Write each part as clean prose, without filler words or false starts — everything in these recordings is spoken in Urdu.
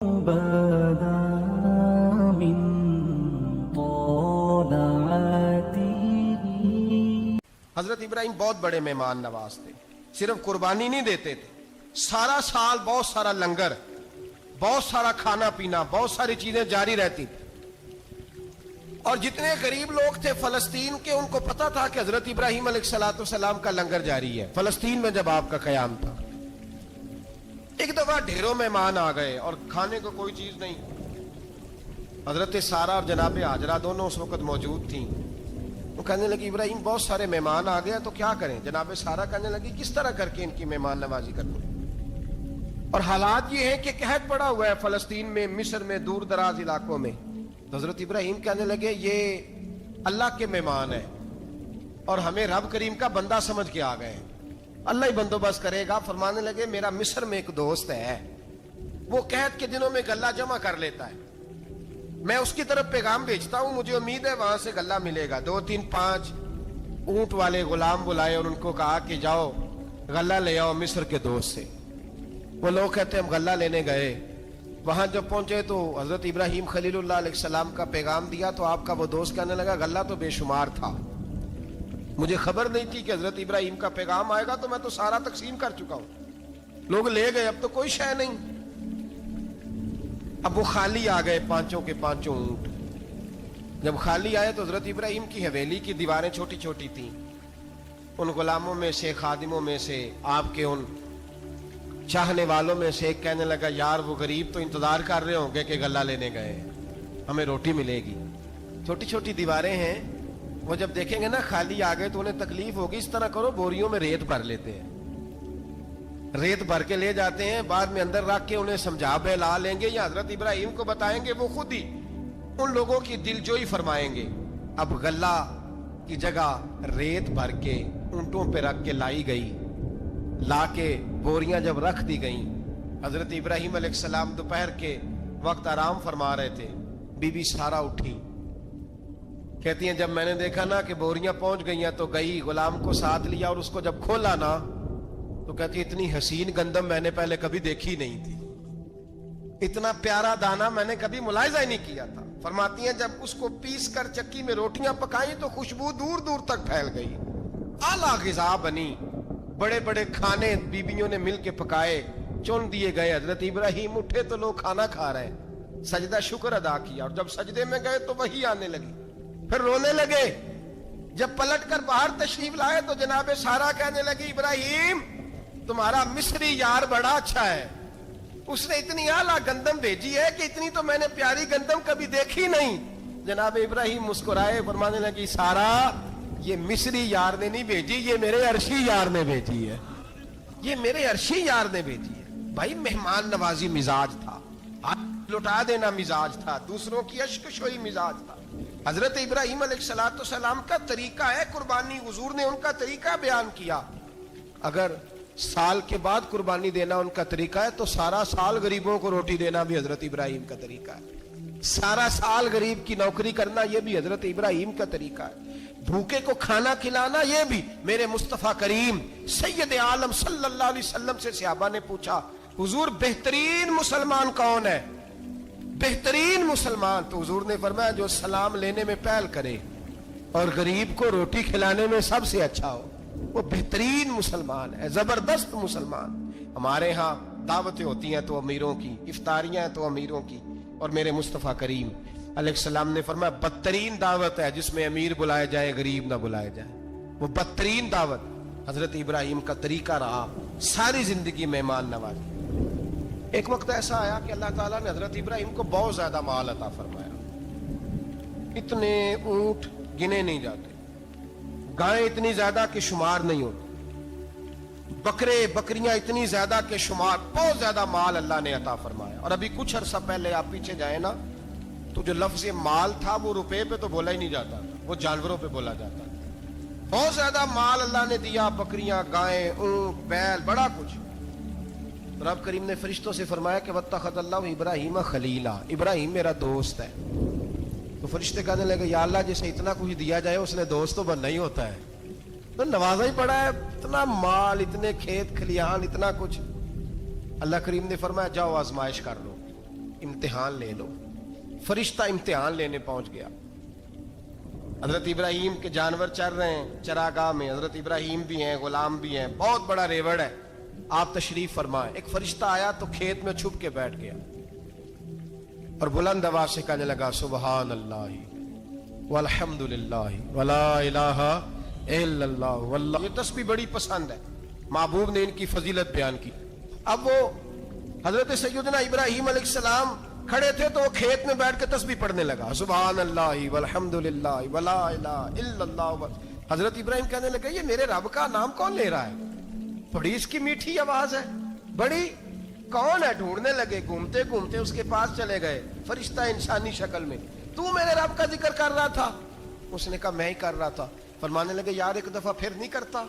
بدا من طلعته. حضرت ابراہیم بہت بڑے مہمان نواز تھے. صرف قربانی نہیں دیتے تھے، سارا سال بہت سارا لنگر، بہت سارا کھانا پینا، بہت ساری چیزیں جاری رہتی تھی. اور جتنے غریب لوگ تھے فلسطین کے، ان کو پتا تھا کہ حضرت ابراہیم علیہ السلام کا لنگر جاری ہے. فلسطین میں جب آپ کا قیام تھا، ایک دفعہ ڈھیروں مہمان آ گئے اور کھانے کو کوئی چیز نہیں. حضرت سارہ اور جناب ہاجرہ دونوں اس وقت موجود تھیں. وہ کہنے لگی ابراہیم بہت سارے مہمان آ گئے تو کیا کریں؟ جناب سارہ کہنے لگی کس طرح کر کے ان کی مہمان نوازی کروں؟ اور حالات یہ ہیں کہ قحط پڑا ہوا ہے فلسطین میں، مصر میں، دور دراز علاقوں میں. تو حضرت ابراہیم کہنے لگے یہ اللہ کے مہمان ہیں اور ہمیں رب کریم کا بندہ سمجھ کے آ گئے ہیں، اللہ ہی بندوبست کرے گا. فرمانے لگے میرا مصر میں ایک دوست ہے، وہ قحط کے دنوں میں غلہ جمع کر لیتا ہے، میں اس کی طرف پیغام بھیجتا ہوں، مجھے امید ہے وہاں سے غلہ ملے گا. 2-3-5 اونٹ والے غلام بلائے اور ان کو کہا کہ جاؤ غلہ لے آؤ مصر کے دوست سے. وہ لوگ کہتے ہیں ہم غلہ لینے گئے. وہاں جب پہنچے تو حضرت ابراہیم خلیل اللہ علیہ السلام کا پیغام دیا تو آپ کا وہ دوست کہنے لگا غلہ تو بے شمار تھا، مجھے خبر نہیں تھی کہ حضرت ابراہیم کا پیغام آئے گا، تو میں تو سارا تقسیم کر چکا ہوں، لوگ لے گئے، اب تو کوئی شے نہیں. اب وہ خالی آ گئے، 5 کے 5 اونٹ. جب خالی آئے تو حضرت ابراہیم کی حویلی کی دیواریں چھوٹی چھوٹی تھیں. ان غلاموں میں سے، خادموں میں سے، آپ کے ان چاہنے والوں میں سے ایک کہنے لگا یار وہ غریب تو انتظار کر رہے ہوں گے کہ غلہ لینے گئے، ہمیں روٹی ملے گی. چھوٹی چھوٹی دیواریں ہیں، وہ جب دیکھیں گے نا خالی آ گئے تو انہیں تکلیف ہوگی. اس طرح کرو بوریوں میں ریت بھر لیتے ہیں، ریت بھر کے لے جاتے ہیں، بعد میں اندر رکھ کے انہیں سمجھا بہلا لیں گے یا حضرت ابراہیم کو بتائیں گے، وہ خود ہی ان لوگوں کی دل جوئی فرمائیں گے. اب غلہ کی جگہ ریت بھر کے اونٹوں پہ رکھ کے لائی گئی. لا کے بوریاں جب رکھ دی گئیں، حضرت ابراہیم علیہ السلام دوپہر کے وقت آرام فرما رہے تھے. بی بی سارہ اٹھی، کہتی ہیں جب میں نے دیکھا نا کہ بوریاں پہنچ گئی ہیں تو گئی، غلام کو ساتھ لیا اور اس کو جب کھولا نا تو کہتی اتنی حسین گندم میں نے پہلے کبھی دیکھی نہیں تھی، اتنا پیارا دانا میں نے کبھی ملاحظہ ہی نہیں کیا تھا. فرماتی ہیں جب اس کو پیس کر چکی میں روٹیاں پکائیں تو خوشبو دور دور تک پھیل گئی، اعلیٰ غذا بنی. بڑے بڑے کھانے بیبیوں نے مل کے پکائے، چن دیے گئے. حضرت ابراہیم اٹھے تو لوگ کھانا کھا رہے ہیں، سجدہ شکر ادا کیا، اور جب سجدے میں گئے تو وحی آنے لگی، پھر رونے لگے. جب پلٹ کر باہر تشریف لائے تو جناب سارہ کہنے لگی ابراہیم تمہارا مصری یار بڑا اچھا ہے، اس نے اتنی اعلیٰ گندم بھیجی ہے کہ اتنی تو میں نے پیاری گندم کبھی دیکھی نہیں. جناب ابراہیم مسکرائے، فرمانے لگی سارہ یہ مصری یار نے نہیں بھیجی، یہ میرے عرشی یار نے بھیجی ہے، یہ میرے عرشی یار نے بھیجی ہے. بھائی مہمان نوازی مزاج تھا، لٹا دینا مزاج تھا، دوسروں کی اشک شوئی مزاج تھا. حضرت ابراہیم علیہ السلام کا طریقہ ہے قربانی، حضور نے ان کا طریقہ بیان کیا. اگر سال کے بعد قربانی دینا ان کا طریقہ ہے تو سارا سال غریبوں کو روٹی دینا بھی حضرت ابراہیم کا طریقہ ہے. سارا سال غریب کی نوکری کرنا یہ بھی حضرت ابراہیم کا طریقہ ہے. بھوکے کو کھانا کھلانا یہ بھی. میرے مصطفیٰ کریم سید عالم صلی اللہ علیہ وسلم سے صحابہ نے پوچھا حضور بہترین مسلمان کون ہے؟ بہترین مسلمان؟ تو حضور نے فرمایا جو سلام لینے میں پہل کرے اور غریب کو روٹی کھلانے میں سب سے اچھا ہو، وہ بہترین مسلمان ہے، زبردست مسلمان. ہمارے ہاں دعوتیں ہوتی ہیں تو امیروں کی، افطاریاں ہیں تو امیروں کی، اور میرے مصطفیٰ کریم علیہ السلام نے فرمایا بدترین دعوت ہے جس میں امیر بلائے جائے غریب نہ بلائے جائے، وہ بدترین دعوت. حضرت ابراہیم کا طریقہ رہا ساری زندگی مہمان نوازی. ایک وقت ایسا آیا کہ اللہ تعالیٰ نے حضرت ابراہیم کو بہت زیادہ مال عطا فرمایا، اتنے اونٹ گنے نہیں جاتے، گائیں اتنی زیادہ کہ شمار نہیں ہوتی، بکرے بکریاں اتنی زیادہ کہ شمار، بہت زیادہ مال اللہ نے عطا فرمایا. اور ابھی کچھ عرصہ پہلے آپ پیچھے جائیں نا تو جو لفظ مال تھا وہ روپے پہ تو بولا ہی نہیں جاتا تھا، وہ جانوروں پہ بولا جاتا تھا. بہت زیادہ مال اللہ نے دیا، بکریاں، گائیں، اونٹ، بیل، بڑا کچھ. رب کریم نے فرشتوں سے فرمایا کہ واتخذ اللہ ابراہیم خلیلا، ابراہیم میرا دوست ہے. تو فرشتے کہنے لگے یا اللہ جسے اتنا کچھ دیا جائے اس نے دوست تو بننا ہی ہوتا ہے، تو نوازا ہی پڑا ہے، اتنا مال، اتنے کھیت کھلیان، اتنا کچھ. اللہ کریم نے فرمایا جاؤ آزمائش کر لو. امتحان لے لو. فرشتہ امتحان لینے پہنچ گیا. حضرت ابراہیم کے جانور چر رہے ہیں چراگاہ میں, حضرت ابراہیم بھی ہیں, غلام بھی ہیں, بہت بڑا ریوڑ ہے. آپ تشریف فرمائیں. ایک فرشتہ آیا تو کھیت میں چھپ کے بیٹھ گیا اور بلند آواز سے کہنے لگا سبحان اللہ والحمد للہ ولا الہ الا اللہ واللہ. یہ تسبیح بڑی پسند ہے, محبوب نے ان کی فضیلت بیان کی. اب وہ حضرت سیدنا ابراہیم علیہ السلام کھڑے تھے تو وہ کھیت میں بیٹھ کے تسبیح پڑھنے لگا سبحان اللہ والحمد للہ ولا الہ الا اللہ. حضرت ابراہیم کہنے لگے یہ میرے رب کا نام کون لے رہا ہے, بڑی اس کی میٹھی آواز ہے, بڑی کون ہے. ڈھونڈنے لگے, گھومتے گھومتے اس کے پاس چلے گئے. فرشتہ انسانی شکل میں, تو میرے رب کا ذکر کر رہا تھا؟ اس نے کہا میں ہی کر رہا تھا. فرمانے لگے یار ایک دفعہ پھر نہیں کرتا.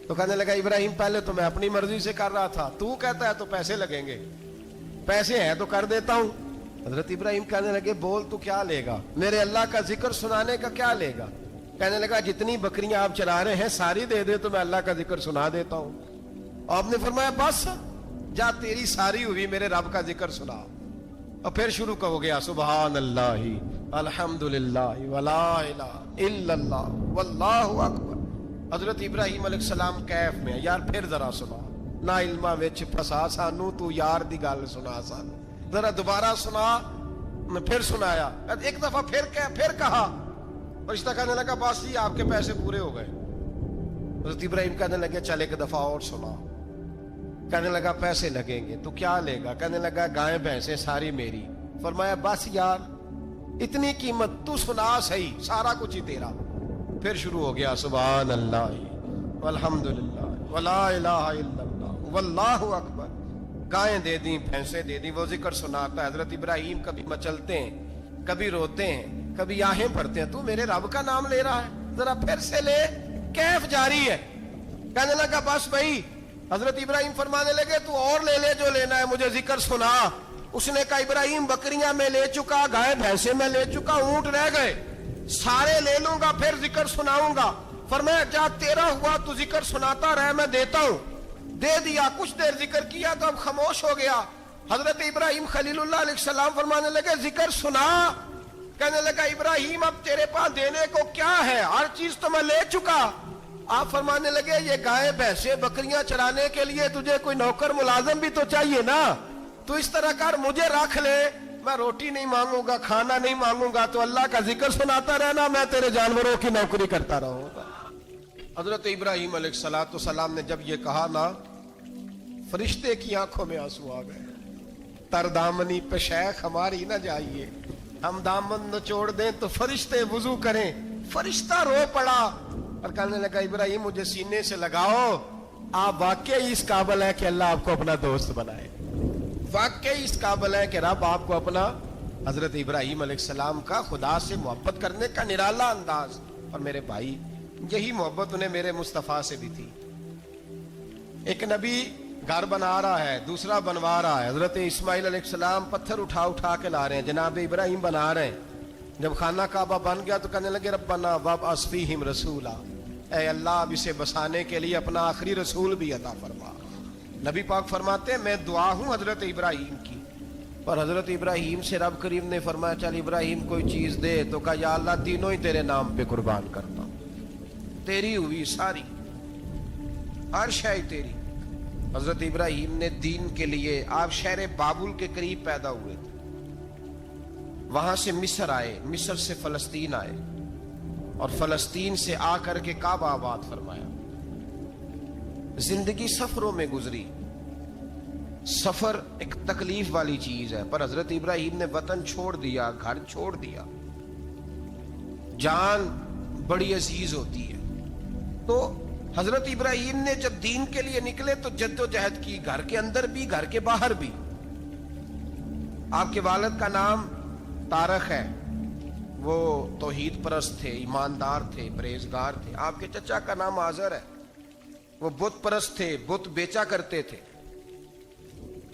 تو کہنے لگا ابراہیم پہلے تو میں اپنی مرضی سے کر رہا تھا, تو کہتا ہے تو پیسے لگیں گے, پیسے ہیں تو کر دیتا ہوں. حضرت ابراہیم کہنے لگے بول تو کیا لے گا, میرے اللہ کا ذکر سنانے کا کیا لے گا؟ کہنے لگا جتنی بکریاں آپ چلا رہے ہیں ساری دے دے تو میں اللہ کا ذکر سنا دیتا ہوں. آپ نے فرمایا بس جا تیری ساری ہوئی, میرے رب کا ذکر سنا. اور پھر شروع ہو گیا سبحان اللہ الحمد للہ ولا الہ الا اللہ واللہ اکبر. حضرت ابراہیم علیہ السلام کیف میں, یار پھر ذرا سنا, نا علما وچ پھسا سانو, تو یار دی گل سنا سانو, ذرا دوبارہ سنا. میں پھر سنایا, ایک دفعہ پھر کہا. فرشتہ کہنے لگا بس جی آپ کے پیسے پورے ہو گئے. حضرت ابراہیم کہنے لگے چل ایک دفعہ اور سنا. کہنے لگا پیسے لگیں گے. تو کیا لے گا؟ کہنے لگا گائیں بھینسیں ساری میری. فرمایا بس یار اتنی قیمت, تو سنا صحیح, سارا کچھ ہی تیرا. پھر شروع ہو گیا سبحان اللہ والحمد للہ ولا الہ الا اللہ واللہ اکبر. گائیں دے دیں, بھینسیں دے دیں, وہ ذکر سناتا ہے. حضرت ابراہیم کبھی مچلتے ہیں, کبھی روتے ہیں, کبھی آہیں پڑھتے ہیں. تو میرے رب کا نام لے رہا ہے, ذرا پھر سے لے. کیف جاری ہے. کہنے لگا بس بھائی. حضرت ابراہیم فرمانے لگے تو اور لے لے جو لینا ہے, مجھے ذکر سنا. اس نے کہا ابراہیم بکریاں میں لے چکا, گائے بھینسیں میں لے چکا, اونٹ رہ گئے, سارے لے لوں گا پھر ذکر سناؤں گا. فرمایا کیا تیرا ہوا تو ذکر سناتا رہے, میں دیتا ہوں. دے دیا. کچھ دیر ذکر کیا تو اب خاموش ہو گیا. حضرت ابراہیم خلیل اللہ علیہ السلام فرمانے لگے ذکر سنا. کہنے لگا ابراہیم اب تیرے پاس دینے کو کیا ہے, ہر چیز تو میں لے چکا. آپ فرمانے لگے یہ گائے بھینسیں بکریاں چرانے کے لیے تجھے کوئی نوکر ملازم بھی تو چاہیے نا. تو اس طرح کر, مجھے رکھ لے, میں روٹی نہیں مانگوں گا, کھانا نہیں مانگوں گا, تو اللہ کا ذکر سناتا رہنا, میں تیرے جانوروں کی نوکری کرتا رہوں گا. حضرت ابراہیم علیہ السلام نے جب یہ کہا نا, فرشتے کی آنکھوں میں آنسو آ گئے. تر دامنی پہ شیخ ہماری نہ جائیے, ہم دامن نچوڑ دیں تو فرشتے وضو کریں. فرشتہ رو پڑا اور کہنے لگا ابراہیم مجھے سینے سے لگاؤ, آپ واقعی اس قابل ہے کہ اللہ آپ کو اپنا دوست بنائے, واقعی اس قابل ہے کہ رب آپ کو اپنا. حضرت ابراہیم علیہ السلام کا خدا سے محبت کرنے کا نرالا انداز. اور میرے بھائی یہی محبت انہیں میرے مصطفیٰ سے بھی تھی. ایک نبی گھر بنا رہا ہے, دوسرا بنوا رہا ہے. حضرت اسماعیل علیہ السلام پتھر اٹھا کے لا رہے ہیں, جناب ابراہیم بنا رہے ہیں. جب خانہ کعبہ بن گیا تو کہنے لگے ربنا وابعث فیہم رسولا, اے اللہ اب اسے بسانے کے لیے اپنا آخری رسول بھی عطا فرما. نبی پاک فرماتے ہیں میں دعا ہوں حضرت ابراہیم کی. پر حضرت ابراہیم سے رب کریم نے فرمایا چل ابراہیم کوئی چیز دے, تو کہا یا اللہ تینوں ہی تیرے نام پہ قربان کرتا ہوں, تیری ہوئی ساری, ہر شے تیری. حضرت ابراہیم نے دین کے لیے, آپ شہر بابل کے قریب پیدا ہوئے تھے, وہاں سے مصر آئے, مصر سے فلسطین آئے, اور فلسطین سے آ کر کے کعبہ آباد فرمایا. زندگی سفروں میں گزری. سفر ایک تکلیف والی چیز ہے, پر حضرت ابراہیم نے وطن چھوڑ دیا, گھر چھوڑ دیا. جان بڑی عزیز ہوتی ہے. تو حضرت ابراہیم نے جب دین کے لیے نکلے تو جد و جہد کی, گھر کے اندر بھی گھر کے باہر بھی. آپ کے والد کا نام طارق ہے, وہ توحید پرست تھے, ایماندار تھے, پرہیزگار تھے. آپ کے چچا کا نام آزر ہے, وہ بت پرست تھے, بت بیچا کرتے تھے.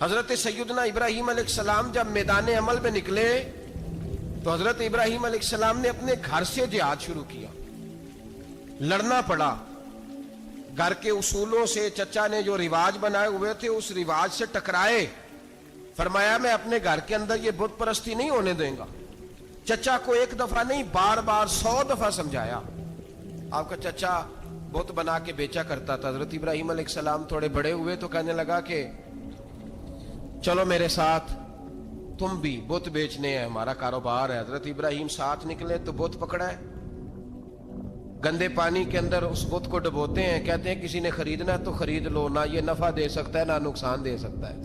حضرت سیدنا ابراہیم علیہ السلام جب میدان عمل میں نکلے تو حضرت ابراہیم علیہ السلام نے اپنے گھر سے جہاد شروع کیا. لڑنا پڑا, گھر کے اصولوں سے, چچا نے جو رواج بنائے ہوئے تھے اس رواج سے ٹکرائے. فرمایا میں اپنے گھر کے اندر یہ بت پرستی نہیں ہونے دیں گا. چچا کو ایک دفعہ نہیں بار بار 100 دفعہ سمجھایا. آپ کا چچا بت بنا کے بیچا کرتا تھا. حضرت ابراہیم علیہ السلام تھوڑے بڑے ہوئے تو کہنے لگا کہ چلو میرے ساتھ, تم بھی بت بیچنے ہیں, ہمارا کاروبار ہے. حضرت ابراہیم ساتھ نکلے تو بت پکڑا ہے, گندے پانی کے اندر اس بت کو ڈبوتے ہیں, کہتے ہیں کسی نے خریدنا ہے تو خرید لو, نہ یہ نفع دے سکتا ہے نہ نقصان دے سکتا ہے.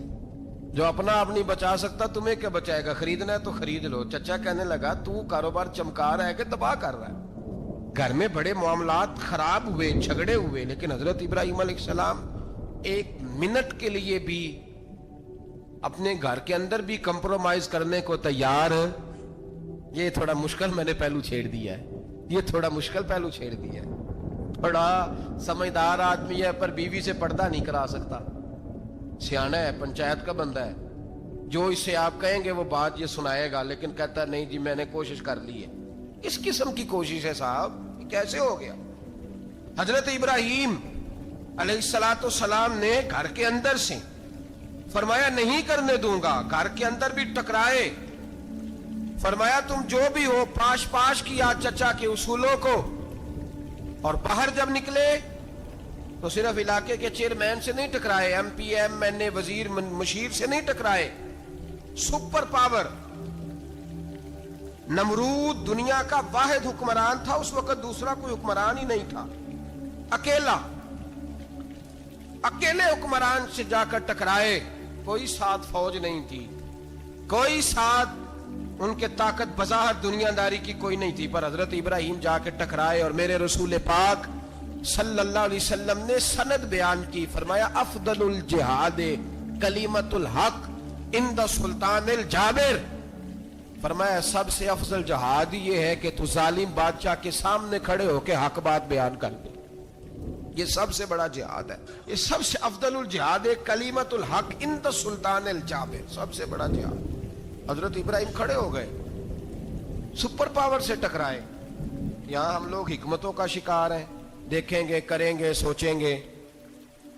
جو اپنا آپ نہیں بچا سکتا تمہیں کیا بچائے گا, خریدنا ہے تو خرید لو. چچا کہنے لگا تو کاروبار چمکا رہا ہے کہ تباہ کر رہا ہے. گھر میں بڑے معاملات خراب ہوئے, جھگڑے ہوئے, لیکن حضرت ابراہیم علیہ السلام ایک منٹ کے لیے بھی اپنے گھر کے اندر بھی کمپرومائز کرنے کو تیار. یہ تھوڑا مشکل میں نے پہلو چھیڑ دیا ہے, یہ تھوڑا مشکل پہلو چھیڑ دیا ہے. بڑا سمجھدار آدمی ہے پر بیوی سے پردہ نہیں کرا سکتا. سیانا ہے, پنچایت کا بندہ ہے, جو اس سے آپ کہیں گے وہ بات یہ سنائے گا, لیکن کہتا نہیں جی میں نے کوشش کر لی ہے. کس قسم کی کوشش ہے صاحب, کیسے ہو گیا؟ حضرت ابراہیم علیہ السلام نے گھر کے اندر سے فرمایا نہیں کرنے دوں گا. گھر کے اندر بھی ٹکرائے, فرمایا تم جو بھی ہو پاش پاش کیا چچا کے اصولوں کو, اور باہر جب نکلے تو صرف علاقے کے چیئرمین سے نہیں ٹکرائے, ایم پی ایم این اے وزیر مشیر سے نہیں ٹکرائے. سپر پاور نمرود دنیا کا واحد حکمران تھا اس وقت, دوسرا کوئی حکمران ہی نہیں تھا, اکیلے حکمران سے جا کر ٹکرائے. کوئی ساتھ فوج نہیں تھی, کوئی ساتھ ان کے طاقت بظاہر دنیا داری کی کوئی نہیں تھی, پر حضرت ابراہیم جا کے ٹکرائے. اور میرے رسول پاک صلی اللہ علیہ وسلم نے سند بیان کی, فرمایا افضل الجہاد کلمۃ الحق عند سلطان الجابر. فرمایا سب سے افضل جہاد یہ ہے کہ تو ظالم بادشاہ کے سامنے کھڑے ہو کے حق بات بیان کر دے. یہ سب سے بڑا جہاد ہے, یہ سب سے افضل الجہاد کلمۃ الحق عند سلطان الجابر, سب سے بڑا جہاد. حضرت ابراہیم کھڑے ہو گئے, سپر پاور سے ٹکرائے. یہاں ہم لوگ حکمتوں کا شکار ہیں, دیکھیں گے, کریں گے, سوچیں گے,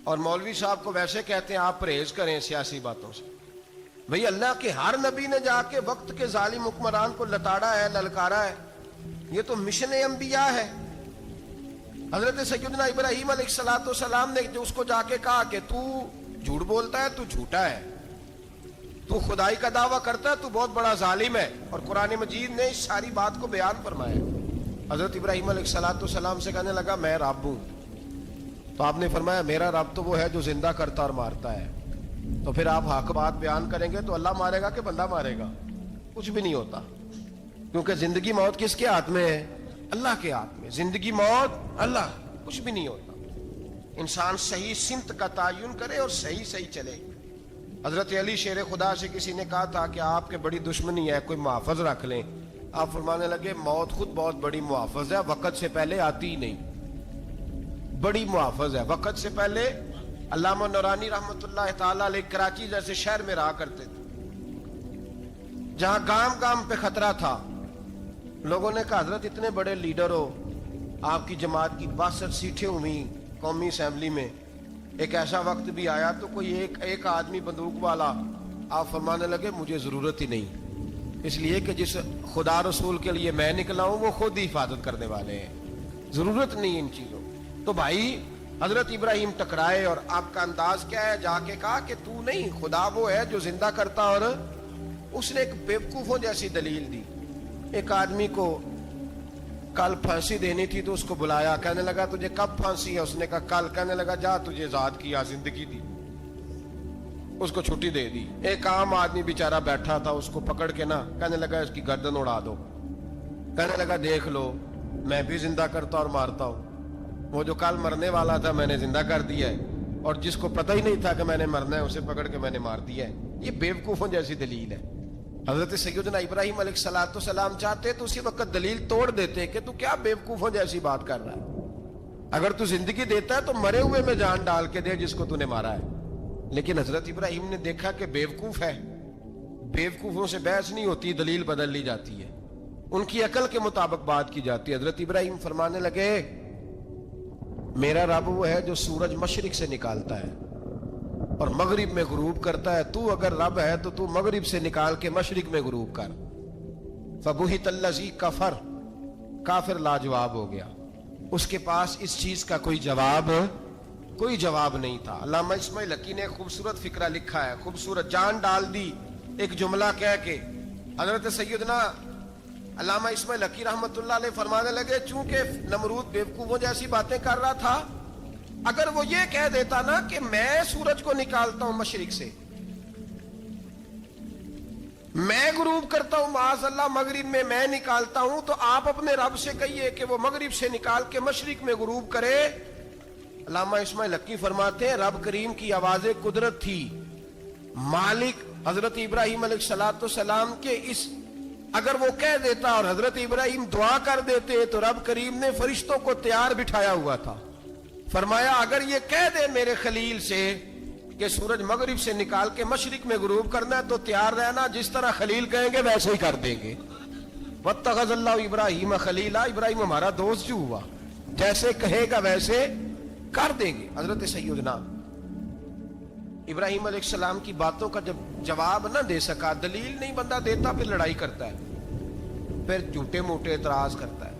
اور مولوی صاحب کو ویسے کہتے ہیں آپ پرہیز کریں سیاسی باتوں سے. بھئی اللہ کے ہر نبی نے جا کے وقت کے ظالم حکمران کو لتاڑا ہے, للکارا ہے. یہ تو مشن انبیاء ہے. حضرت سیدنا ابراہیم علیہ السلام نے جو اس کو جا کے کہا کہ تو جھوٹ بولتا ہے, تو جھوٹا ہے, تو خدائی کا دعویٰ کرتا ہے, تو بہت بڑا ظالم ہے. اور قرآن مجید نے اس ساری بات کو بیان فرمایا. حضرت ابراہیم علیہ السلام سے کہنے لگا میں رب ہوں. تو آپ نے فرمایا میرا رب تو وہ ہے جو زندہ کرتا اور مارتا ہے. تو پھر آپ حق بات بیان کریں گے تو اللہ مارے گا کہ بندہ مارے گا؟ کچھ بھی نہیں ہوتا, کیونکہ زندگی موت کس کے ہاتھ میں ہے؟ اللہ کے ہاتھ میں. زندگی موت اللہ, کچھ بھی نہیں ہوتا. انسان صحیح سمت کا تعین کرے اور صحیح چلے. حضرت علی شیر خدا سے کسی نے کہا تھا کہ آپ کے بڑی دشمنی ہے, کوئی محافظ رکھ لیں. آپ فرمانے لگے موت خود بہت بڑی محافظ ہے, وقت سے پہلے آتی ہی نہیں. بڑی محافظ ہے, وقت سے پہلے. علامہ نورانی رحمت اللہ تعالی علیہ کراچی جیسے شہر میں رہا کرتے تھے, جہاں گام گام پہ خطرہ تھا. لوگوں نے کہا حضرت اتنے بڑے لیڈر ہو, آپ کی جماعت کی 62 سیٹیں ہوئی قومی اسمبلی میں, ایک ایسا وقت بھی آیا تو کوئی ایک آدمی بندوق والا. آپ فرمانے لگے مجھے ضرورت ہی نہیں, اس لیے کہ جس خدا رسول کے لیے میں نکلا ہوں وہ خود ہی حفاظت کرنے والے ہیں, ضرورت نہیں ان چیزوں. تو بھائی حضرت ابراہیم ٹکرائے, اور آپ کا انداز کیا ہے؟ جا کے کہا کہ تو نہیں, خدا وہ ہے جو زندہ کرتا. اور اس نے ایک بیوقوفوں جیسی دلیل دی. ایک آدمی کو کل پھانسی دینی تھی تو اس کو بلایا, کہنے لگا تجھے کب پھانسی ہے؟ اس نے کہا کل. کہنے لگا جا تجھے ذات کیا زندگی دی, اس کو چھٹی دے دی. ایک عام آدمی بیچارہ بیٹھا تھا, اس کو پکڑ کے نا کہنے لگا اس کی گردن اڑا دو. کہنے لگا دیکھ لو میں بھی زندہ کرتا اور مارتا ہوں. وہ جو کل مرنے والا تھا میں نے زندہ کر دیا ہے, اور جس کو پتہ ہی نہیں تھا کہ میں نے مرنا ہے اسے پکڑ کے میں نے مار دیا ہے. یہ بیوقوفوں جیسی دلیل ہے. حضرت سیدنا ابراہیم علیہ السلام چاہتے تو اسی وقت دلیل توڑ دیتے کہ تو کیا بیوقوفوں جیسی بات کر رہا ہے, اگر تو زندگی دیتا ہے تو مرے ہوئے میں جان ڈال کے دے جس کو تو نے مارا ہے. لیکن حضرت ابراہیم نے دیکھا کہ بیوقوف ہے, بیوقوفوں سے بحث نہیں ہوتی, دلیل بدل لی جاتی ہے, ان کی عقل کے مطابق بات کی جاتی ہے. حضرت ابراہیم فرمانے لگے میرا رب وہ ہے جو سورج مشرق سے نکالتا ہے, اور مغرب میں غروب کرتا ہے. تو اگر رب ہے تو تو مغرب سے نکال کے مشرق میں غروب کر. فبہت الذی کفر, کافر لاجواب ہو گیا, اس کے پاس اس چیز کا کوئی جواب نہیں تھا. علامہ اسماعیل حقی نے خوبصورت فقرہ لکھا ہے, خوبصورت جان ڈال دی ایک جملہ کہہ کے. حضرت سیدنا علامہ اسماعیل حقی رحمت اللہ علیہ فرمانے لگے, چونکہ نمرود بیوقوفوں جیسی باتیں کر رہا تھا, اگر وہ یہ کہہ دیتا نا کہ میں سورج کو نکالتا ہوں مشرق سے, میں غروب کرتا ہوں معاذ اللہ مغرب میں نکالتا ہوں, تو آپ اپنے رب سے کہیے کہ وہ مغرب سے نکال کے مشرق میں غروب کرے. علامہ اسماعیل حقی فرماتے ہیں رب کریم کی آواز قدرت تھی, مالک حضرت ابراہیم علیہ السلام کے اس, اگر وہ کہہ دیتا اور حضرت ابراہیم دعا کر دیتے تو رب کریم نے فرشتوں کو تیار بٹھایا ہوا تھا. فرمایا اگر یہ کہہ دے میرے خلیل سے کہ سورج مغرب سے نکال کے مشرق میں غروب کرنا ہے تو تیار رہنا, جس طرح خلیل کہیں گے ویسے ہی کر دیں گے. واتخذ اللہ ابراہیم خلیلا, ابراہیم ہمارا دوست جو ہوا, جیسے کہے گا ویسے کر دیں گے. حضرت سیدنا ابراہیم علیہ السلام کی باتوں کا جب جواب نہ دے سکا, دلیل نہیں بندہ دیتا, پھر لڑائی کرتا ہے, پھر جھوٹے موٹے اعتراض کرتا ہے.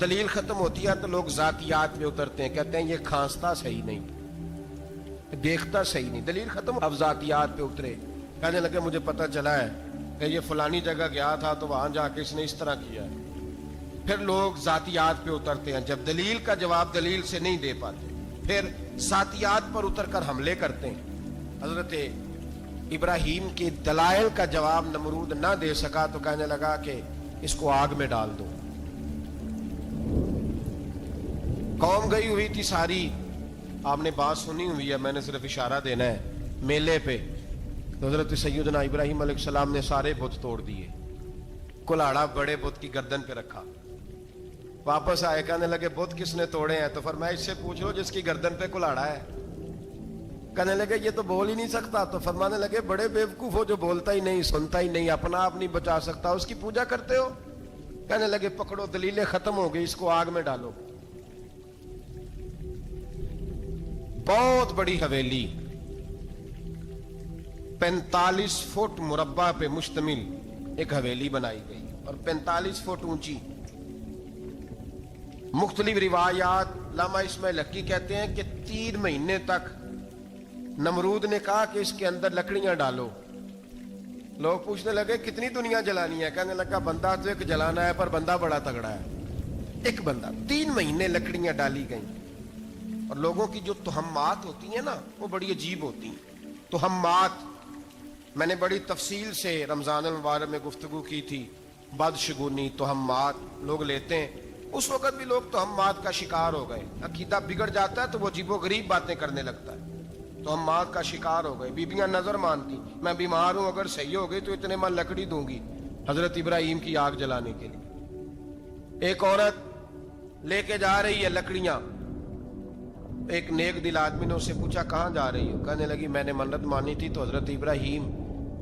دلیل ختم ہوتی ہے تو لوگ ذاتیات میں اترتے ہیں, کہتے ہیں یہ کھانستا صحیح نہیں, دیکھتا صحیح نہیں. دلیل ختم, اب ذاتیات پہ اترے, کہنے لگے مجھے پتہ چلا ہے کہ یہ فلانی جگہ گیا تھا تو وہاں جا کے اس نے اس طرح کیا ہے. پھر لوگ ذاتیات پہ اترتے ہیں, جب دلیل کا جواب دلیل سے نہیں دے پاتے پھر ذاتیات پر اتر کر حملے کرتے ہیں. حضرت ابراہیم کے دلائل کا جواب نمرود نہ دے سکا تو کہنے لگا کہ اس کو آگ میں ڈال دو. قوم گئی ہوئی تھی ساری, آپ نے بات سنی ہوئی ہے, میں نے صرف اشارہ دینا ہے, میلے پہ تو حضرت سیدنا ابراہیم علیہ السلام نے سارے بت توڑ دیے, کلاڑا بڑے بت کی گردن پہ رکھا. واپس آئے, کہنے لگے بت کس نے توڑے ہیں؟ تو فرمایا اس سے پوچھ لو جس کی گردن پہ کلاڑا ہے. کہنے لگے یہ تو بول ہی نہیں سکتا. تو فرمانے لگے بڑے بیوقوف ہو, جو بولتا ہی نہیں, سنتا ہی نہیں, اپنا آپ نہیں بچا سکتا, اس کی پوجا کرتے ہو. کہنے لگے پکڑو, دلیلیں ختم ہو گئی, اس کو آگ میں ڈالو. بہت بڑی حویلی 45 فٹ مربع پہ مشتمل ایک حویلی بنائی گئی اور 45 فٹ اونچی. مختلف روایات, علامہ اسماعیل حقی کہتے ہیں کہ 3 مہینے تک نمرود نے کہا کہ اس کے اندر لکڑیاں ڈالو. لوگ پوچھنے لگے کتنی دنیا جلانی ہے؟ کہنے لگا بندہ تو ایک جلانا ہے, پر بندہ بڑا تگڑا ہے, ایک بندہ. 3 مہینے لکڑیاں ڈالی گئیں. اور لوگوں کی جو تہمات ہوتی ہیں نا وہ بڑی عجیب ہوتی ہیں. تہمات میں نے بڑی تفصیل سے رمضان المبارک میں گفتگو کی تھی. بدشگونی, تہمات لوگ لیتے ہیں. اس وقت بھی لوگ تہمات کا شکار ہو گئے. عقیدہ بگڑ جاتا ہے تو وہ عجیب و غریب باتیں کرنے لگتا ہے. تہمات کا شکار ہو گئے. بیبیاں نظر مانتی, میں بیمار ہوں, اگر صحیح ہو گئی تو اتنے من لکڑی دوں گی حضرت ابراہیم کی آگ جلانے کے لیے. ایک عورت لے کے جا رہی ہے لکڑیاں. ایک نیک دل آدمی نے اس سے پوچھا کہاں جا رہی ہو؟ کہنے لگی میں نے منت مانی تھی تو حضرت ابراہیم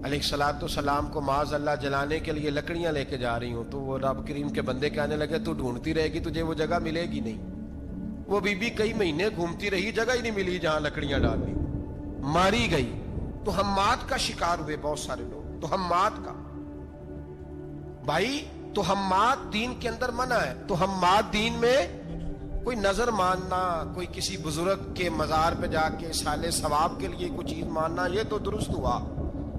علیہ السلام کو معاذ اللہ جلانے کے لیے لکڑیاں لے کے جا رہی ہوں. تو وہ رب کریم کے بندے کہنے لگے تو ڈھونڈتی رہے گی, تجھے وہ جگہ ملے گی نہیں. وہ بی بی کئی مہینے گھومتی رہی, جگہ ہی نہیں ملی جہاں لکڑیاں ڈالنی, ماری گئی. تہمات کا شکار ہوئے بہت سارے لوگ. تہمات کا بھائی, تہمات دین کے اندر منع ہے. تہمات دین میں کوئی نظر ماننا, کوئی کسی بزرگ کے مزار پہ جا کے سالے ثواب کے لیے کوئی چیز ماننا, یہ تو درست ہوا.